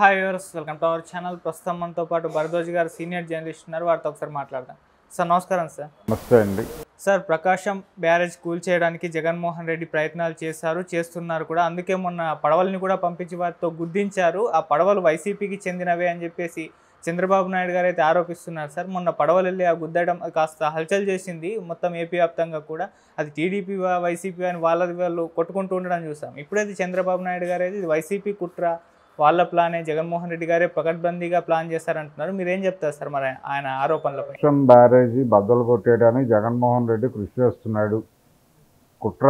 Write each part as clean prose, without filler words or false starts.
Hi viewers, welcome to our channel. ప్రస్తుతం మనతో పాటు భరద్వాజ్ గారు సీనియర్ జర్నలిస్ట్ ఉన్నారు. వారితో ఒకసారి మాట్లాడదాం. సార్ నమస్కారం. సార్ నమస్తే అండి. సార్, ప్రకాశం బ్యారేజ్ కూల్చేయడానికి జగన్మోహన్ రెడ్డి ప్రయత్నాలు చేస్తున్నారు కూడా. అందుకే మొన్న పడవల్ని కూడా పంపించి వారితో గుద్దించారు. ఆ పడవలు వైసీపీకి చెందినవే అని చెప్పేసి చంద్రబాబు నాయుడు గారు అయితే ఆరోపిస్తున్నారు. సార్, మొన్న పడవలు వెళ్ళి ఆ గుద్దడం కాస్త హల్చల్ చేసింది మొత్తం ఏపీ వ్యాప్తంగా కూడా. అది టీడీపీ వైసీపీ అని వాళ్ళు కొట్టుకుంటూ ఉండడం చూసాం. ఇప్పుడైతే చంద్రబాబు నాయుడు గారు అయితే ఇది వైసీపీ కుట్ర, వాళ్ళ ప్లానే, జగన్మోహన్ రెడ్డి గారే పకడ్బందీగా ప్లాన్ చేస్తారంటున్నారు. మీరేం చెప్తారు సార్ మరి ఆయన ఆరోపణలపై? ప్రకాశం బ్యారేజీ బద్దలు కొట్టేయడానికి జగన్మోహన్ రెడ్డి కృషి చేస్తున్నాడు. కుట్ర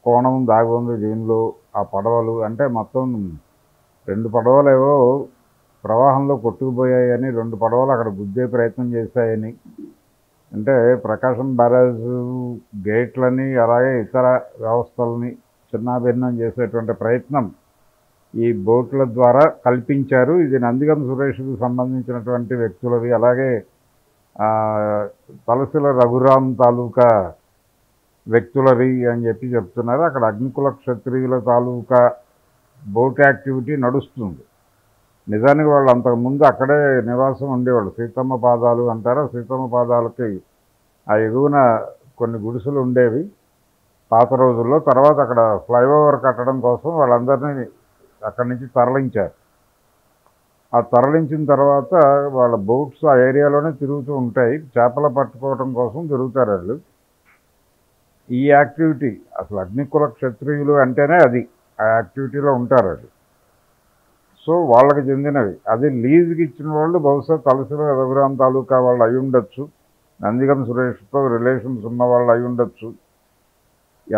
కోణం దాగి ఉంది దీనిలో. ఆ పడవలు అంటే మొత్తం 2 పడవలేవో ప్రవాహంలో కొట్టుకుపోయాయని, 2 పడవలు అక్కడ గుద్దే ప్రయత్నం చేశాయని, అంటే ప్రకాశం బ్యారేజ్ గేట్లని అలాగే ఇతర వ్యవస్థలని చిన్నాభిన్నం చేసేటువంటి ప్రయత్నం ఈ బోట్ల ద్వారా కల్పించారు. ఇది నందిగం సురేష్కు సంబంధించినటువంటి వ్యక్తులవి. అలాగే తలసిల రఘురామ్ తాలూకా వ్యక్తులవి అని చెప్తున్నారు. అక్కడ అగ్నికుల క్షత్రియుల తాలూకా బోట్ యాక్టివిటీ నడుస్తుంది. నిజానికి వాళ్ళు అంతకుముందు అక్కడే నివాసం ఉండేవాళ్ళు. సీతమ్మ పాదాలు అంటారు. సీతమ్మ పాదాలకి ఆ ఎగువన కొన్ని గుడిసెలు ఉండేవి పాత రోజుల్లో. తర్వాత అక్కడ ఫ్లైఓవర్ కట్టడం కోసం వాళ్ళందరినీ అక్కడి నుంచి తరలించారు. ఆ తరలించిన తర్వాత వాళ్ళ బోట్స్ ఆ ఏరియాలోనే తిరుగుతూ ఉంటాయి. చేపలు పట్టుకోవడం కోసం తిరుగుతారు వాళ్ళు. ఈ యాక్టివిటీ అసలు అగ్నికుల క్షత్రియులు అంటేనే అది, ఆ యాక్టివిటీలో ఉంటారు అది. సో వాళ్ళకి చెందినవి. అది లీజుకి ఇచ్చిన వాళ్ళు బహుశా తలసిల రఘురామ్ తాలూకా వాళ్ళు అయి ఉండొచ్చు, నందిగం సురేష్తో రిలేషన్స్ ఉన్న వాళ్ళు అయి ఉండొచ్చు,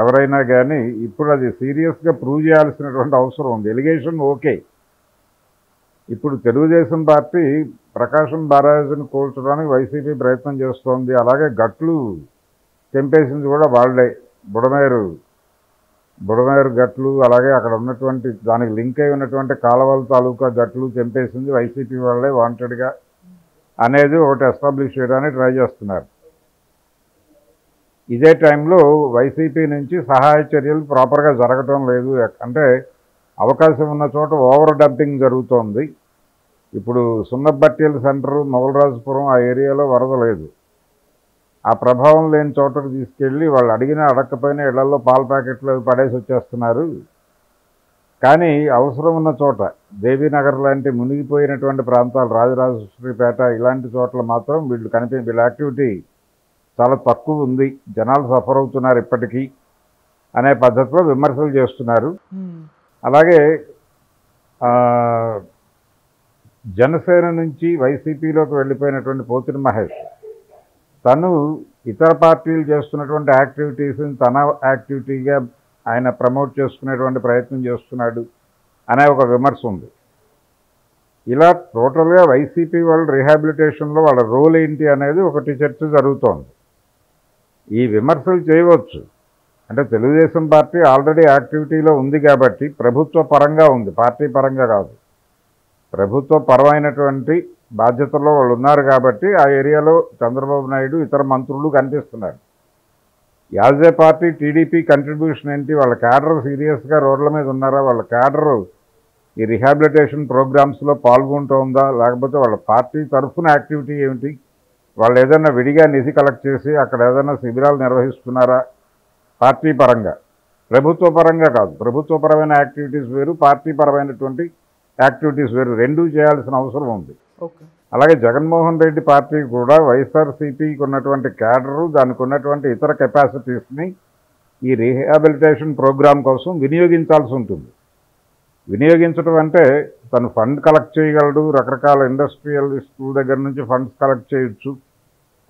ఎవరైనా కానీ. ఇప్పుడు అది సీరియస్గా ప్రూవ్ చేయాల్సినటువంటి అవసరం ఉంది. Allegation okay. ఇప్పుడు తెలుగుదేశం పార్టీ ప్రకాశం బ్యారేజ్ని కూల్చడానికి వైసీపీ ప్రయత్నం చేస్తోంది. అలాగే గట్లు తెంపేసింది కూడా వాళ్ళే. బుడమేరు గట్లు, అలాగే అక్కడ ఉన్నటువంటి దానికి లింక్ అయి ఉన్నటువంటి కాలవల తాలూకా గట్లు తెంపేసింది వైసీపీ వాళ్ళే వాంటెడ్గా అనేది ఒకటి ఎస్టాబ్లిష్ చేయడానికి ట్రై చేస్తున్నారు. ఇదే టైంలో వైసీపీ నుంచి సహాయ చర్యలు ప్రాపర్గా జరగటం లేదు. అంటే అవకాశం ఉన్న చోట ఓవర్ డంపింగ్ జరుగుతోంది. ఇప్పుడు సున్నబట్టీల సెంటరు, మొగలరాజుపురం ఆ ఏరియాలో వరద లేదు. ఆ ప్రభావం లేని చోటకు తీసుకెళ్ళి వాళ్ళు అడిగినా అడగకపోయినా ఇళ్లలో పాల ప్యాకెట్లు పడేసి వచ్చేస్తున్నారు. కానీ అవసరం ఉన్న చోట దేవీనగర్ లాంటి మునిగిపోయినటువంటి ప్రాంతాలు, రాజరాజేశ్వరిపేట ఇలాంటి చోట్ల మాత్రం వీళ్ళ యాక్టివిటీ చాలా తక్కువ ఉంది. జనాలు సఫర్ అవుతున్నారు ఇప్పటికీ అనే పద్ధతిలో విమర్శలు చేస్తున్నారు. అలాగే జనసేన నుంచి వైసీపీలోకి వెళ్ళిపోయినటువంటి పోతిరి మహేష్ తను ఇతర పార్టీలు చేస్తున్నటువంటి యాక్టివిటీస్ని తన యాక్టివిటీగా ఆయన ప్రమోట్ చేసుకునేటువంటి ప్రయత్నం చేస్తున్నాడు అనే ఒక విమర్శ ఉంది. ఇలా టోటల్గా వైసీపీ వాళ్ళ రీహాబిలిటేషన్లో వాళ్ళ రోల్ ఏంటి అనేది ఒకటి చర్చ జరుగుతోంది. ఈ విమర్శలు చేయవచ్చు. అంటే తెలుగుదేశం పార్టీ ఆల్రెడీ యాక్టివిటీలో ఉంది కాబట్టి, ప్రభుత్వ పరంగా ఉంది, పార్టీ పరంగా కాదు, ప్రభుత్వ పరమైనటువంటి బాధ్యతల్లో వాళ్ళు ఉన్నారు కాబట్టి ఆ ఏరియాలో చంద్రబాబు నాయుడు ఇతర మంత్రులు కనిపిస్తున్నారు. As a party TDP contribution ఏంటి? వాళ్ళ క్యాడర్ సీరియస్గా రోడ్ల మీద ఉన్నారా? వాళ్ళ క్యాడర్ ఈ రిహాబిలిటేషన్ ప్రోగ్రామ్స్లో పాల్గొంటుందా? లేకపోతే వాళ్ళ పార్టీ తరఫున యాక్టివిటీ ఏమిటి? వాళ్ళు ఏదైనా విడిగా నిధి కలెక్ట్ చేసి అక్కడ ఏదైనా శిబిరాలు నిర్వహిస్తున్నారా? పార్టీ పరంగా, ప్రభుత్వ పరంగా కాదు. ప్రభుత్వపరమైన యాక్టివిటీస్ వేరు, పార్టీ పరమైనటువంటి యాక్టివిటీస్ వేరు. రెండూ చేయాల్సిన అవసరం ఉంది. అలాగే జగన్మోహన్ రెడ్డి పార్టీ కూడా వైఎస్ఆర్సీపీకి ఉన్నటువంటి క్యాడరు, దానికి ఉన్నటువంటి ఇతర కెపాసిటీస్ని ఈ రీహాబిలిటేషన్ ప్రోగ్రాం కోసం వినియోగించాల్సి ఉంటుంది. వినియోగించడం అంటే తను ఫండ్ కలెక్ట్ చేయగలడు, రకరకాల ఇండస్ట్రియలిస్టుల దగ్గర నుంచి ఫండ్స్ కలెక్ట్ చేయొచ్చు,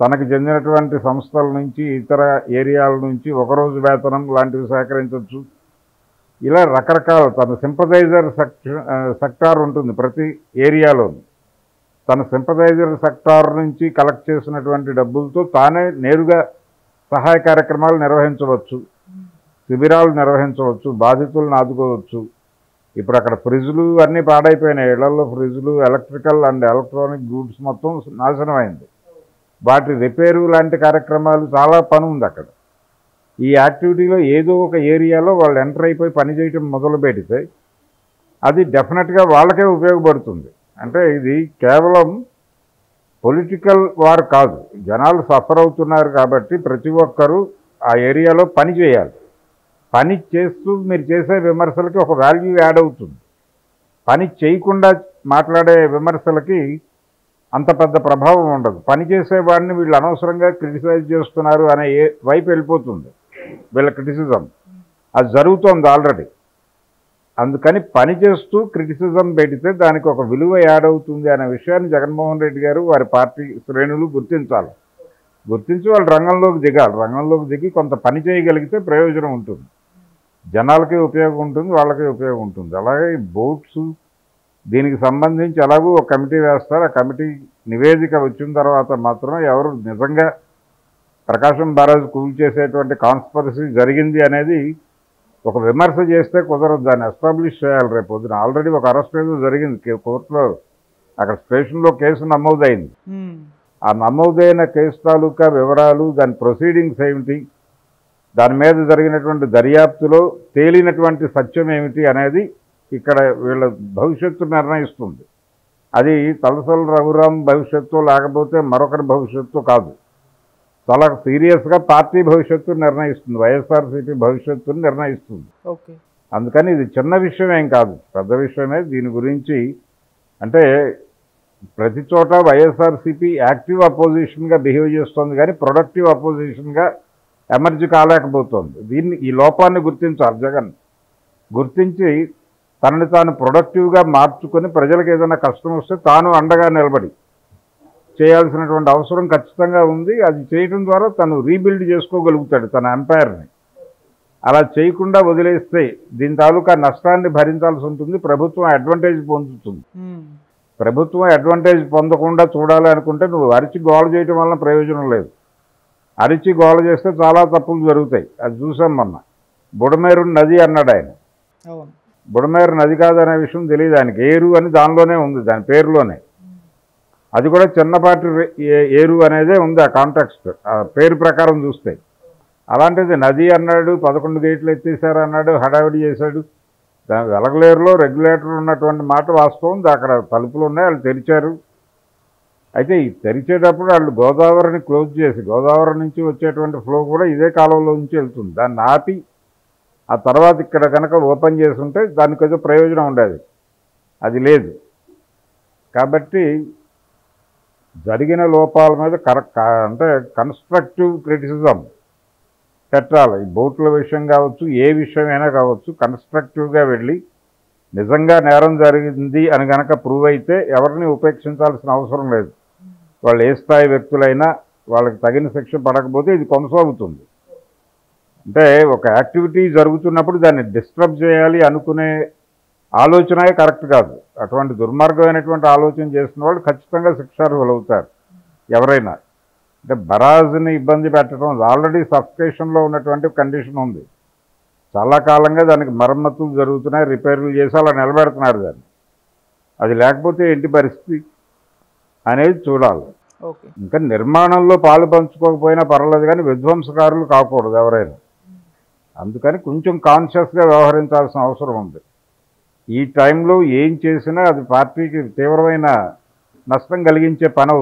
తనకు చెందినటువంటి సంస్థల నుంచి ఇతర ఏరియాల నుంచి ఒకరోజు వేతనం లాంటివి సేకరించవచ్చు. ఇలా రకరకాల తన సింపథైజర్ సెక్టార్ ఉంటుంది ప్రతి ఏరియాలోని. తన సింపథైజర్ సెక్టార్ నుంచి కలెక్ట్ చేసినటువంటి డబ్బులతో తానే నేరుగా సహాయ కార్యక్రమాలు నిర్వహించవచ్చు, శిబిరాలు నిర్వహించవచ్చు, బాధితులను ఆదుకోవచ్చు. ఇప్పుడు అక్కడ ఫ్రిడ్జ్లు అన్నీ పాడైపోయినాయి. ఇళ్లలో ఫ్రిడ్జ్లు, ఎలక్ట్రికల్ అండ్ ఎలక్ట్రానిక్ గూడ్స్ మొత్తం నాశనం అయింది. వాటి రిపేరు లాంటి కార్యక్రమాలు చాలా పని ఉంది అక్కడ. ఈ యాక్టివిటీలో ఏదో ఒక ఏరియాలో వాళ్ళు ఎంటర్ అయిపోయి పనిచేయటం మొదలు పెడితే అది డెఫినెట్గా వాళ్ళకే ఉపయోగపడుతుంది. అంటే ఇది కేవలం పొలిటికల్ వార్ కాదు, జనాలు సఫర్ అవుతున్నారు కాబట్టి ప్రతి ఒక్కరూ ఆ ఏరియాలో పని చేయాలి. పని చేస్తూ మీరు చేసే విమర్శలకి ఒక వాల్యూ యాడ్ అవుతుంది. పని చేయకుండా మాట్లాడే విమర్శలకి అంత పెద్ద ప్రభావం ఉండదు. పని చేసేవాడిని వీళ్ళు అనవసరంగా క్రిటిసైజ్ చేస్తున్నారు అనే వైపు వెళ్ళిపోతుంది వీళ్ళ క్రిటిసిజం. అది జరుగుతోంది ఆల్రెడీ. అందుకని పని చేస్తూ క్రిటిసిజం పెడితే దానికి ఒక విలువ యాడ్ అవుతుంది అనే విషయాన్ని జగన్మోహన్ రెడ్డి గారు వారి పార్టీ శ్రేణులు గుర్తించాలి. గుర్తించి వాళ్ళు రంగంలోకి దిగాలి. రంగంలోకి దిగి కొంత పని చేయగలిగితే ప్రయోజనం ఉంటుంది, జనాలకి ఉపయోగం ఉంటుంది, వాళ్ళకి ఉపయోగం ఉంటుంది. అలాగే ఈ బోట్స్ దీనికి సంబంధించి ఎలాగూ ఒక కమిటీ వేస్తారు. ఆ కమిటీ నివేదిక వచ్చిన తర్వాత మాత్రమే ఎవరు నిజంగా ప్రకాశం బ్యారేజ్ కూల్చేసేటువంటి కాన్స్పరసీ జరిగింది అనేది ఒక విమర్శ చేస్తే కుదరదు, దాన్ని ఎస్టాబ్లిష్ చేయాలి. రేపు పొద్దున ఆల్రెడీ ఒక అరెస్ట్ ఏదో జరిగింది కోర్టులో, అక్కడ స్టేషన్లో కేసు నమోదైంది. ఆ నమోదైన కేసు తాలూకా వివరాలు, దాని ప్రొసీడింగ్స్ ఏమిటి, దాని మీద జరిగినటువంటి దర్యాప్తులో తేలినటువంటి సత్యం ఏమిటి అనేది ఇక్కడ వీళ్ళ భవిష్యత్తు నిర్ణయిస్తుంది. అది తలసల రఘురాం భవిష్యత్తు లేకపోతే మరొకరి భవిష్యత్తు కాదు, చాలా సీరియస్గా పార్టీ భవిష్యత్తు నిర్ణయిస్తుంది, వైఎస్ఆర్సీపీ భవిష్యత్తును నిర్ణయిస్తుంది. అందుకని ఇది చిన్న విషయం ఏం కాదు, పెద్ద విషయమే. దీని గురించి అంటే ప్రతి చోట వైఎస్ఆర్సీపీ యాక్టివ్ అపోజిషన్గా బిహేవ్ చేస్తుంది కానీ ప్రొడక్టివ్ అపోజిషన్గా ఎమర్జీ కాలేకపోతుంది. ఈ లోపాన్ని గుర్తించాలి జగన్. గుర్తించి తనని తాను ప్రొడక్టివ్గా మార్చుకొని ప్రజలకు ఏదైనా కష్టం వస్తే తాను అండగా నిలబడి చేయాల్సినటువంటి అవసరం ఖచ్చితంగా ఉంది. అది చేయడం ద్వారా తను రీబిల్డ్ చేసుకోగలుగుతాడు తన ఎంపైర్ని. అలా చేయకుండా వదిలేస్తే దీని తాలూకా నష్టాన్ని భరించాల్సి ఉంటుంది, ప్రభుత్వం అడ్వాంటేజ్ పొందుతుంది. ప్రభుత్వం అడ్వాంటేజ్ పొందకుండా చూడాలి అనుకుంటే నువ్వు అరిచి గోల చేయడం వలన ప్రయోజనం లేదు. అరిచి గోల చేస్తే చాలా తప్పులు జరుగుతాయి. అది చూసాం మొన్న. బుడమేరు నది అన్నాడు ఆయన. బుడమేరు నది కాదనే విషయం తెలియదు ఆయనకి. ఏరు అని దానిలోనే ఉంది, దాని పేరులోనే. అది కూడా చిన్నపాటి ఏరు అనేదే ఉంది ఆ కాంటెక్స్ట్, ఆ పేరు ప్రకారం చూస్తే. అలాంటిది నది అన్నాడు, 11 గేట్లు ఎత్తేసారు అన్నాడు, హడావిడి చేశాడు. వెలగలేరులో రెగ్యులేటర్ ఉన్నటువంటి మాట వాస్తవం. అక్కడ తలుపులు ఉన్నాయి, వాళ్ళు తెరిచారు. అయితే ఈ తెరిచేటప్పుడు వాళ్ళు గోదావరిని క్లోజ్ చేసి, గోదావరి నుంచి వచ్చేటువంటి ఫ్లో కూడా ఇదే కాలంలో నుంచి వెళ్తుంది, దాన్ని ఆపి ఆ తర్వాత ఇక్కడ కనుక ఓపెన్ చేసి ఉంటే దానికి ఏదో ప్రయోజనం ఉండేది. అది లేదు. కాబట్టి జరిగిన లోపాల మీద అంటే కన్స్ట్రక్టివ్ క్రిటిసిజం పెట్టాలి. ఈ బోట్ల విషయం కావచ్చు, ఏ విషయమైనా కావచ్చు, కన్స్ట్రక్టివ్గా వెళ్ళి నిజంగా నేరం జరిగింది అని కనుక ప్రూవ్ అయితే ఎవరిని ఉపేక్షించాల్సిన అవసరం లేదు. వాళ్ళు ఏ స్థాయి వ్యక్తులైనా వాళ్ళకి తగిన శిక్ష పడకపోతే ఇది కొనసాగుతుంది. అంటే ఒక యాక్టివిటీ జరుగుతున్నప్పుడు దాన్ని డిస్టర్బ్ చేయాలి అనుకునే ఆలోచనే కరెక్ట్ కాదు. అటువంటి దుర్మార్గమైనటువంటి ఆలోచన చేసిన వాళ్ళు ఖచ్చితంగా శిక్షార్హులు అవుతారు ఎవరైనా. అంటే బరాజ్ని ఇబ్బంది పెట్టడం, ఆల్రెడీ సబ్స్టేషన్లో ఉన్నటువంటి కండిషన్ ఉంది, చాలా కాలంగా దానికి మరమ్మతులు జరుగుతున్నాయి, రిపేర్లు చేసి అలా నిలబెడుతున్నారు దాన్ని. అది లేకపోతే ఏంటి పరిస్థితి అనేది చూడాలి. ఇంకా నిర్మాణంలో పాలు పంచుకోకపోయినా పర్వాలేదు కానీ విధ్వంసకారులు కాకూడదు ఎవరైనా. అందుకని కొంచెం కాన్షియస్గా వ్యవహరించాల్సిన అవసరం ఉంది. ఈ టైంలో ఏం చేసినా అది పార్టీకి తీవ్రమైన నష్టం కలిగించే పని అవుతుంది.